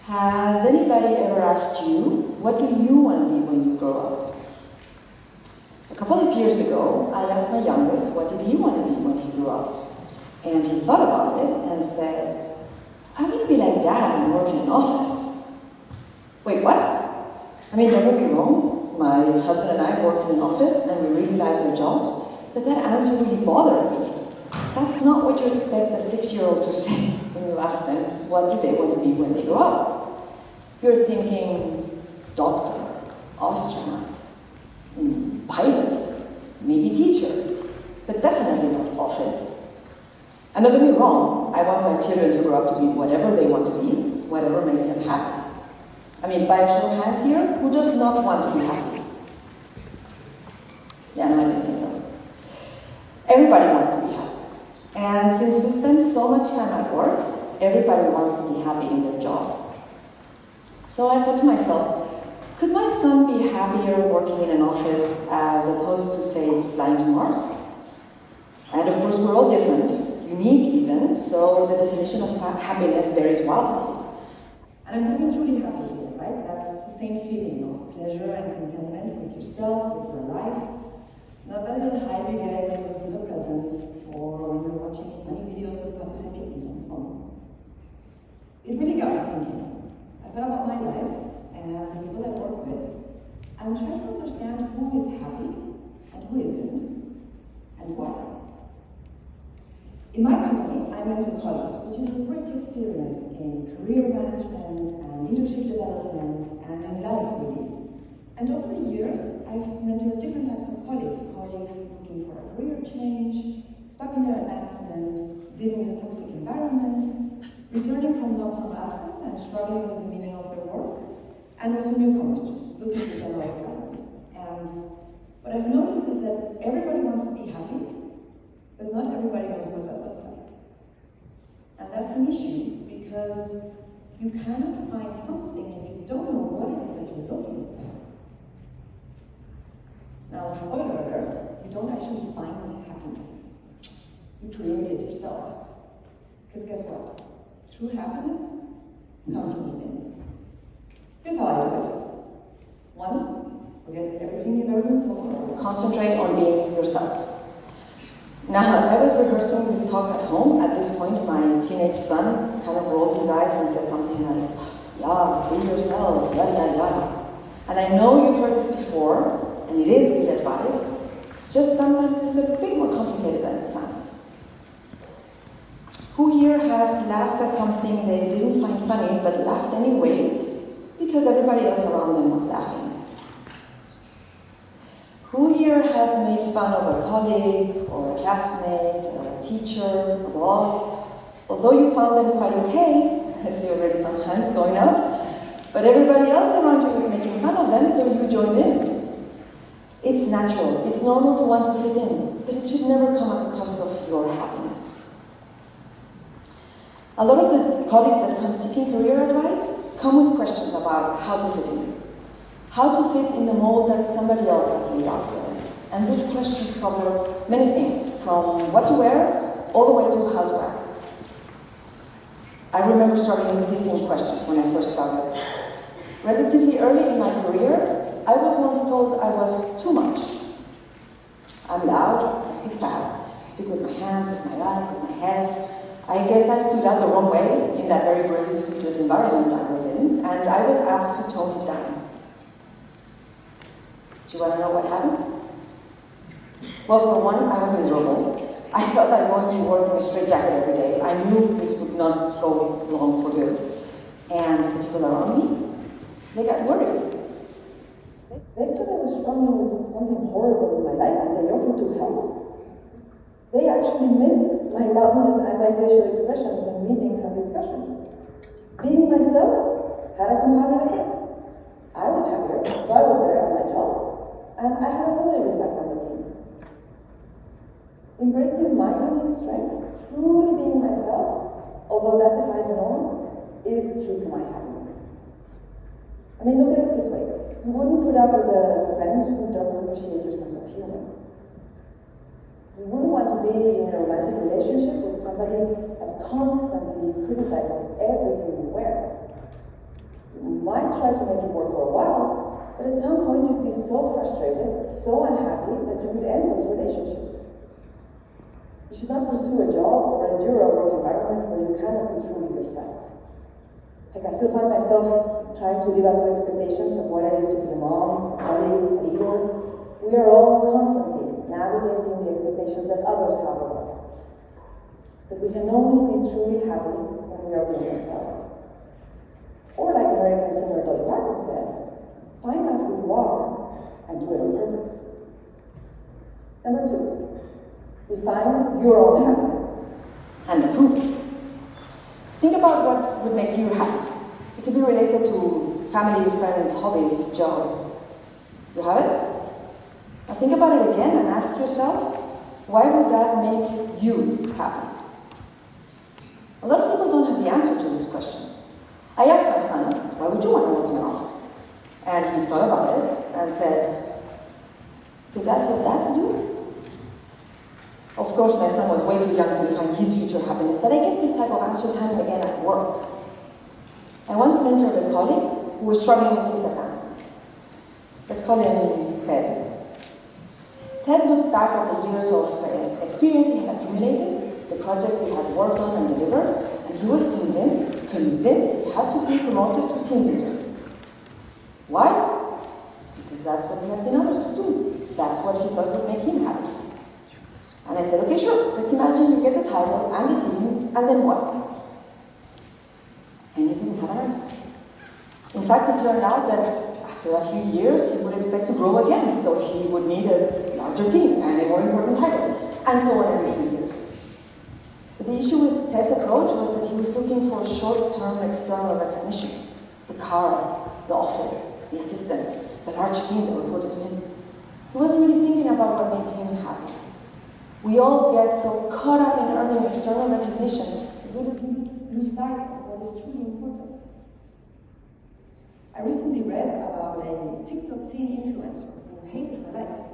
Has anybody ever asked you, what do you want to be when you grow up? A couple of years ago, I asked my youngest, what did he want to be when he grew up? And he thought about it and said, I want to be like Dad and work in an office. Wait, what? I mean, don't get me wrong, my husband and I work in an office and we really like our jobs, but that answer really bothered me. That's not what you expect a 6-year-old to say when you ask them, what do they want to be when they grow up? You're thinking, doctor, astronaut, pilot, maybe teacher, but definitely not office. And don't get me wrong, I want my children to grow up to be whatever they want to be, whatever makes them happy. I mean, by a show of hands here, who does not want to be happy? Yeah, no, I didn't think so. Everybody wants to be happy. And since we spend so much time at work, everybody wants to be happy in their job. So I thought to myself, could my son be happier working in an office as opposed to, say, flying to Mars? And of course, we're all different, unique even, so the definition of happiness varies wildly. And I'm talking truly happy here, right? That sustained feeling of pleasure and contentment with yourself, with your life. Not that little high you get when you receive a present, or when you're watching funny videos of puppies and kittens on the phone. It really got me thinking. I thought about my life and the people I work with, and tried to understand who is happy and who isn't, and why. In my company, I mentor colleagues, which is a rich experience in career management and leadership development and in life really. And over the years, I've mentored different types of colleagues looking for a career change, stuck in their advancements, living in a toxic environment, returning from long-term absence and struggling with the meaning of their work, and also newcomers just looking for general guidance. And what I've noticed is that everybody wants to be happy, but not everybody knows what that looks like. And that's an issue because you cannot find something if you don't know what it is that you're looking for. Now, spoiler alert, you don't actually find happiness. You create it yourself. Because guess what? True happiness comes from within. Here's how I do it. 1, forget everything you've ever been told. Concentrate on being yourself. Now, as I was rehearsing this talk at home, at this point, my teenage son kind of rolled his eyes and said something like, yeah, be yourself, yada, yada, yada. And I know you've heard this before, and it is good advice. It's just sometimes it's a bit more complicated than it sounds. Who here has laughed at something they didn't find funny, but laughed anyway, because everybody else around them was laughing? Who here has made fun of a colleague, or a classmate, a teacher, a boss, although you found them quite okay? I see already some hands going up, but everybody else around you was making fun of them, so you joined in. It's natural, it's normal to want to fit in, but it should never come at the cost of your happiness. A lot of the colleagues that come seeking career advice come with questions about how to fit in. How to fit in the mold that somebody else has laid out for them. And these questions cover many things, from what to wear, all the way to how to act. I remember struggling with these same questions when I first started. Relatively early in my career, I was once told I was too much. I'm loud, I speak fast, I speak with my hands, with my eyes, with my head. I guess I stood out the wrong way in that very gray-suited environment I was in, and I was asked to tone it down. Do you want to know what happened? Well, for one, I was miserable. I felt like going to work in a straitjacket every day. I knew this would not go long for good. And the people around me, they got worried. They thought I was struggling with something horrible in my life and they offered to help. They actually missed my loudness and my facial expressions in meetings and discussions. Being myself had a compounded effect. I was happier, so I was better at my job. And I had a positive impact on the team. Embracing my unique strengths, truly being myself, although that defies the norm, is key to my happiness. I mean, look at it this way. You wouldn't put up with a friend who doesn't appreciate your sense of humor. You wouldn't want to be in a romantic relationship with somebody that constantly criticizes everything you wear. You might try to make it work for a while, but at some point you'd be so frustrated, so unhappy, that you would end those relationships. You should not pursue a job or endure a work environment where you cannot be truly yourself. Like, I still find myself trying to live up to expectations of what it is to be a mom, a colleague, a leader. We are all constantly navigating the expectations that others have of us. But we can only be truly happy when we are being ourselves. Or like American singer Dolly Parton says, find out who you are and do it on purpose. Number 2, define your own happiness and improve it. Think about what would make you happy. It could be related to family, friends, hobbies, job. You have it? Now think about it again and ask yourself, why would that make you happy? A lot of people don't have the answer to this question. I asked my son, why would you want to work in an office? And he thought about it and said, because that's what dads do. Of course, my son was way too young to define his future happiness, but I get this type of answer time and again at work. I once mentored a colleague who was struggling with his accounting. Let's call him Ted. Ted looked back at the years of experience he had accumulated, the projects he had worked on and delivered, and he was convinced he had to be promoted to team leader. Why? Because that's what he had seen others to do. That's what he thought would make him happy. And I said, okay, sure, let's imagine you get the title and the team, and then what? And he didn't have an answer. In fact, it turned out that after a few years, he would expect to grow again, so he would need a larger team and a more important title, and so on every few years. But the issue with Ted's approach was that he was looking for short-term external recognition. The car, the office, the assistant, the large team that reported to him. He wasn't really thinking about what made him happy. We all get so caught up in earning external recognition that we lose sight of what is truly important. I recently read about a TikTok teen influencer who hated her life.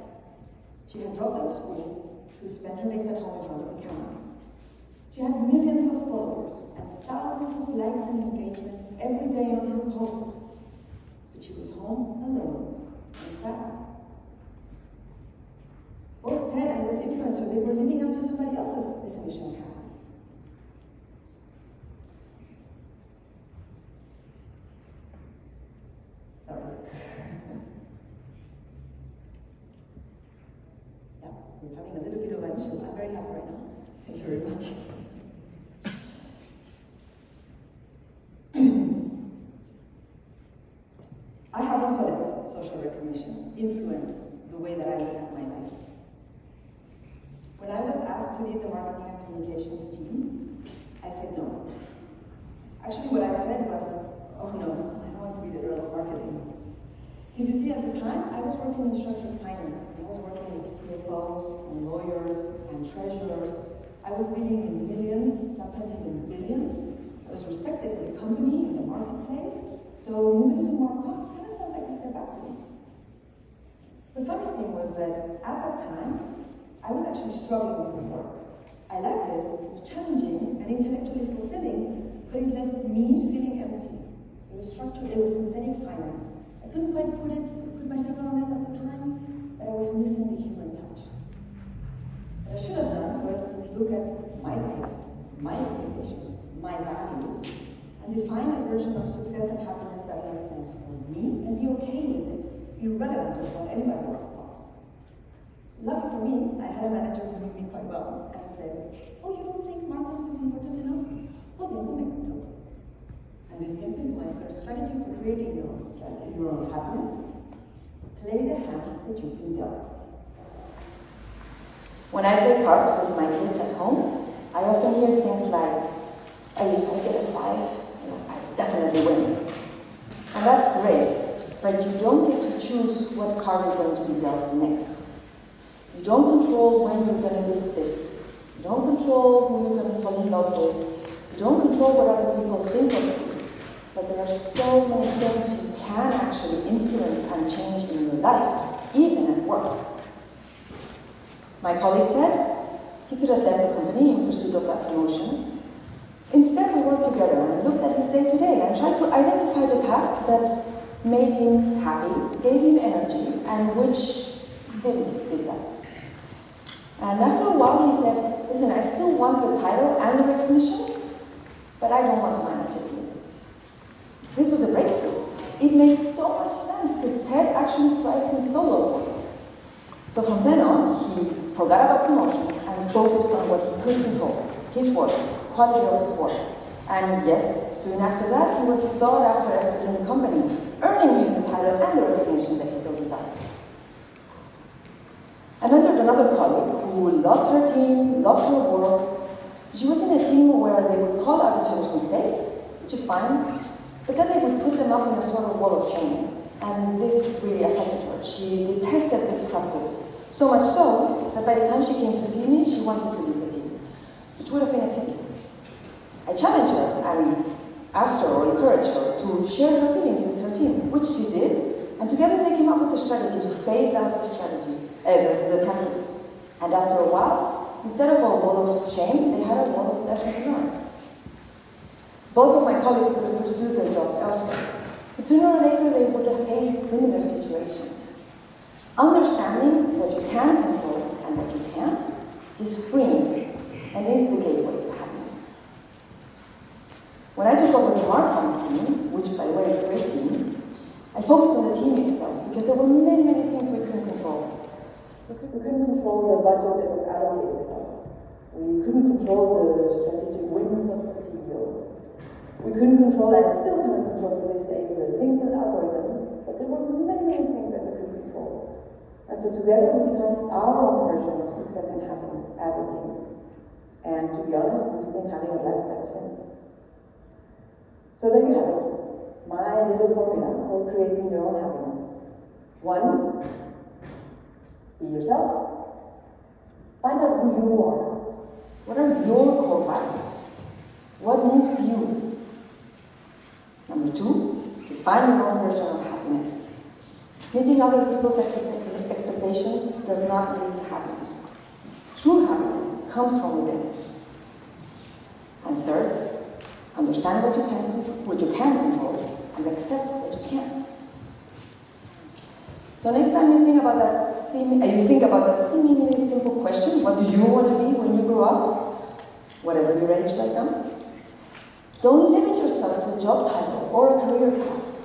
She had dropped out of school to spend her days at home in front of the camera. She had millions of followers and thousands of likes and engagements every day on her posts. But she was home alone and sad. Both Ted and this influencer, they were living up to somebody else's definition of happiness. Sorry. Yeah, we're having a little bit of an issue. I'm very happy right now. Thank you very much. I have also let social recognition influence the way that I look at my life. When I was asked to lead the marketing and communications team, I said no. Actually, what I said was, oh no, I don't want to be the girl of marketing. Because you see, at the time, I was working in structured finance, and I was working with CFOs and lawyers and treasurers. I was dealing in millions, sometimes even billions. I was respected in the company, in the marketplace, so moving to more cost kind of felt like a step back to me. The funny thing was that at that time, I was actually struggling with my work. I liked it was challenging and intellectually fulfilling, but it left me feeling empty. It was structured, it was synthetic finance. I couldn't quite put my finger on it at the time, but I was missing the human touch. What I should have done was look at my life, my expectations, my values, and define a version of success and happiness that made sense for me and be okay with it, irrelevant of what anybody else thought. Lucky for me, I had a manager who knew me quite well and said, oh, you don't think markets is important enough? Well, then we'll make it so. And this brings me to my first strategy for creating your own happiness. Play the hand that you've been dealt. When I play cards with my kids at home, I often hear things like, oh, if I get a 5, I definitely win. And that's great, but you don't get to choose what card you're going to be dealt next. You don't control when you're going to be sick. You don't control who you're going to fall in love with. You don't control what other people think of you. But there are so many things you can actually influence and change in your life, even at work. My colleague Ted, he could have left the company in pursuit of that promotion. Instead, we worked together and looked at his day-to-day and tried to identify the tasks that made him happy, gave him energy, and which did that. And after a while he said, listen, I still want the title and the recognition, but I don't want to manage a team. This was a breakthrough. It made so much sense because Ted actually thrived in solo work. So from then on, he forgot about promotions and focused on what he could control, his work, quality of his work. And yes, soon after that, he was a sought-after expert in the company, earning him the title and the recognition that he so desired. I mentored another colleague who loved her team, loved her work. She was in a team where they would call out each other's mistakes, which is fine, but then they would put them up in a sort of wall of shame. And this really affected her. She detested this practice, so much so that by the time she came to see me, she wanted to leave the team, which would have been a pity. I challenged her and asked her or encouraged her to share her feelings with her team, which she did, and together they came up with a strategy to phase out the practice. And after a while, instead of a wall of shame, they had a wall of lessons learned. Both of my colleagues could have pursued their jobs elsewhere, but sooner or later they would have faced similar situations. Understanding what you can control and what you can't is freeing and is the gateway to happiness. When I took over the Marcoms team, which by the way is a great team, I focused on the team itself because there were many things we couldn't control. We couldn't control the budget that was allocated to us. We couldn't control the strategic whims of the CEO. We couldn't control, and still cannot control to this day, the LinkedIn algorithm, but there were many things that we could control. And so together we defined our own version of success and happiness as a team. And to be honest, we've been having a blast ever since. So there you have it, my little formula for creating your own happiness. 1, be yourself. Find out who you are. What are your core values? What moves you? Number 2, define your own version of happiness. Meeting other people's expectations does not lead to happiness. True happiness comes from within. And 3rd, understand what you can control and accept what you can't. So next time you think about that seemingly simple question, what do you want to be when you grow up, whatever your age right now, don't limit yourself to a job title or a career path.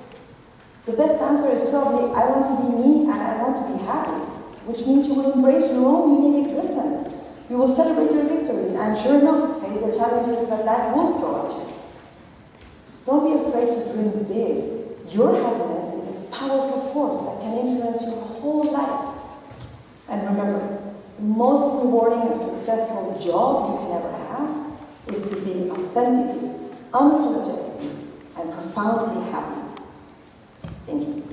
The best answer is probably, I want to be me and I want to be happy, which means you will embrace your own unique existence. You will celebrate your victories and, sure enough, face the challenges that life will throw at you. Don't be afraid to dream big. Your happiness is a powerful force that can influence your whole life. And remember, the most rewarding and successful job you can ever have is to be authentically, unapologetically, and profoundly happy. Thank you.